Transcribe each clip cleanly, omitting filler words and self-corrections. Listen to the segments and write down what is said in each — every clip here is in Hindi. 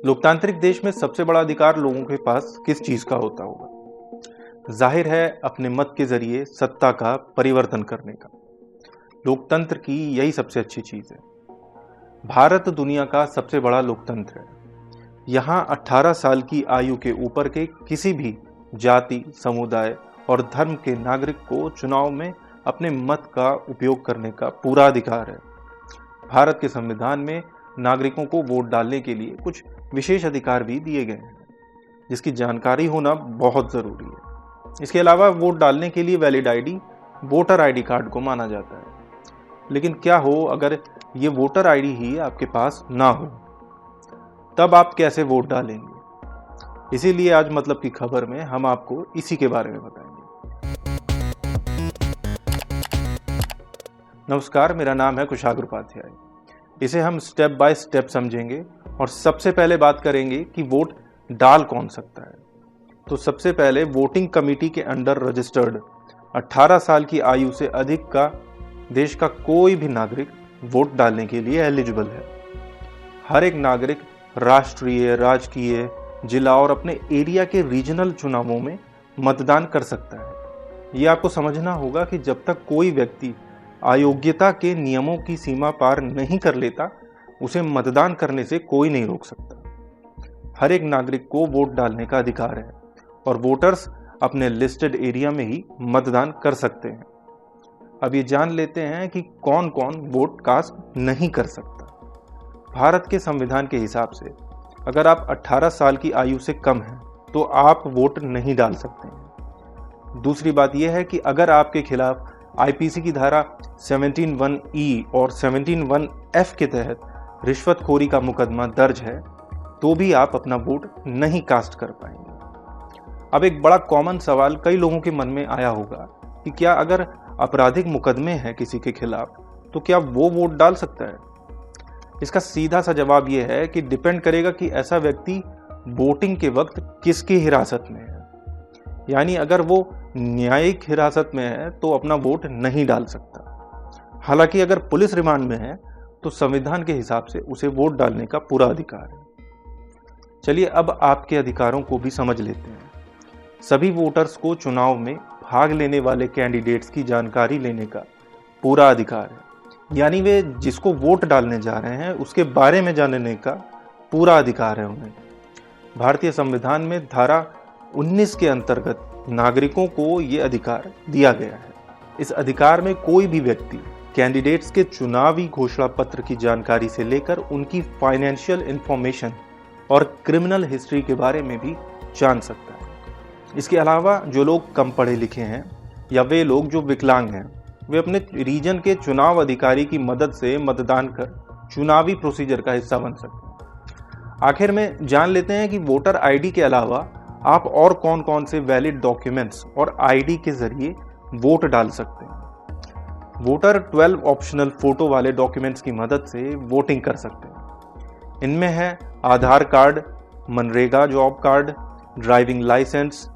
लोकतांत्रिक देश में सबसे बड़ा अधिकार लोगों के पास किस चीज का होता होगा? जाहिर है अपने मत के जरिए सत्ता का परिवर्तन करने का। लोकतंत्र की यही सबसे अच्छी चीज है। भारत दुनिया का सबसे बड़ा लोकतंत्र है। यहाँ 18 साल की आयु के ऊपर के किसी भी जाति, समुदाय और धर्म के नागरिक को चुनाव में अपने मत का उपयोग करने का पूरा अधिकार है। भारत के संविधान में नागरिकों को वोट डालने के लिए कुछ विशेष अधिकार भी दिए गए हैं, जिसकी जानकारी होना बहुत जरूरी है। इसके अलावा वोट डालने के लिए valid ID voter ID card को माना जाता है। लेकिन क्या हो अगर ये वोटर आईडी ही आपके पास ना हो, तब आप कैसे वोट डालेंगे? इसीलिए आज मतलब की खबर में हम आपको इसी के बारे में बताएंगे। नमस्कार, मेरा नाम है कुशाग्र उपाध्याय। इसे हम स्टेप बाय स्टेप समझेंगे और सबसे पहले बात करेंगे कि वोट डाल कौन सकता है। तो सबसे पहले वोटिंग कमेटी के अंडर रजिस्टर्ड 18 साल की आयु से अधिक का देश का कोई भी नागरिक वोट डालने के लिए एलिजिबल है। हर एक नागरिक राष्ट्रीय, राजकीय, जिला और अपने एरिया के रीजनल चुनावों में मतदान कर सकता है। ये आपको समझना होगा कि जब तक कोई व्यक्ति अयोग्यता के नियमों की सीमा पार नहीं कर लेता, उसे मतदान करने से कोई नहीं रोक सकता। हर एक नागरिक को वोट डालने का अधिकार है और वोटर्स अपने लिस्टेड एरिया में ही मतदान कर सकते हैं। अब ये जान लेते हैं कि कौन कौन वोट कास्ट नहीं कर सकता। भारत के संविधान के हिसाब से अगर आप 18 साल की आयु से कम हैं तो आप वोट नहीं डाल सकते हैं। दूसरी बात यह है कि अगर आपके खिलाफ आईपीसी की धारा 17(1)(e) और 17(1)(f) के तहत रिश्वतखोरी का मुकदमा दर्ज है तो भी आप अपना वोट नहीं कास्ट कर पाएंगे। अब एक बड़ा कॉमन सवाल कई लोगों के मन में आया होगा कि क्या अगर आपराधिक मुकदमे हैं किसी के खिलाफ तो क्या वो वोट डाल सकता है? इसका सीधा सा जवाब यह है कि डिपेंड करेगा कि ऐसा व्यक्ति वोटिंग के वक्त किसकी हिरासत में है। यानी अगर वो न्यायिक हिरासत में है तो अपना वोट नहीं डाल सकता। हालांकि अगर पुलिस रिमांड में है तो संविधान के हिसाब से उसे वोट डालने का पूरा अधिकार है। चलिए अब आपके अधिकारों को भी समझ लेते हैं। सभी वोटर्स को चुनाव में भाग लेने वाले कैंडिडेट्स की जानकारी लेने का पूरा अधिकार है। यानी वे जिसको वोट डालने जा रहे हैं उसके बारे में जानने का पूरा अधिकार है उन्हें। भारतीय संविधान में धारा 19 के अंतर्गत नागरिकों को ये अधिकार दिया गया है। इस अधिकार में कोई भी व्यक्ति कैंडिडेट्स के चुनावी घोषणा पत्र की जानकारी से लेकर उनकी फाइनेंशियल इंफॉर्मेशन और क्रिमिनल हिस्ट्री के बारे में भी जान सकता है। इसके अलावा जो लोग कम पढ़े लिखे हैं या वे लोग जो विकलांग हैं, वे अपने रीजन के चुनाव अधिकारी की मदद से मतदान कर चुनावी प्रोसीजर का हिस्सा बन सकते हैं। आखिर में जान लेते हैं कि वोटर आईडी के अलावा आप और कौन कौन से वैलिड डॉक्यूमेंट्स और आईडी के जरिए वोट डाल सकते हैं। वोटर 12 ऑप्शनल फोटो वाले डॉक्यूमेंट्स की मदद से वोटिंग कर सकते हैं। इनमें है Aadhaar card, MNREGA job card, driving licence,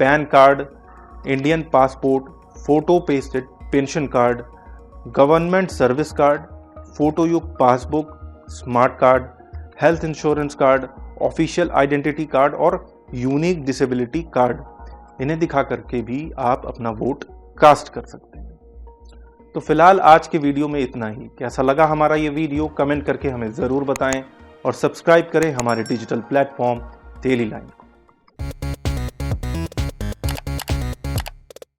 PAN card, Indian passport, photo pasted pension card, government service card, photo युक्त passbook, smart card, health insurance card, official identity card और यूनिक डिसेबिलिटी कार्ड। इन्हें दिखा करके भी आप अपना वोट कास्ट कर सकते हैं। तो फिलहाल आज के वीडियो में इतना ही। कैसा लगा हमारा ये वीडियो कमेंट करके हमें ज़रूर बताएं और सब्सक्राइब करें हमारे डिजिटल प्लेटफॉर्म डेली लाइन को।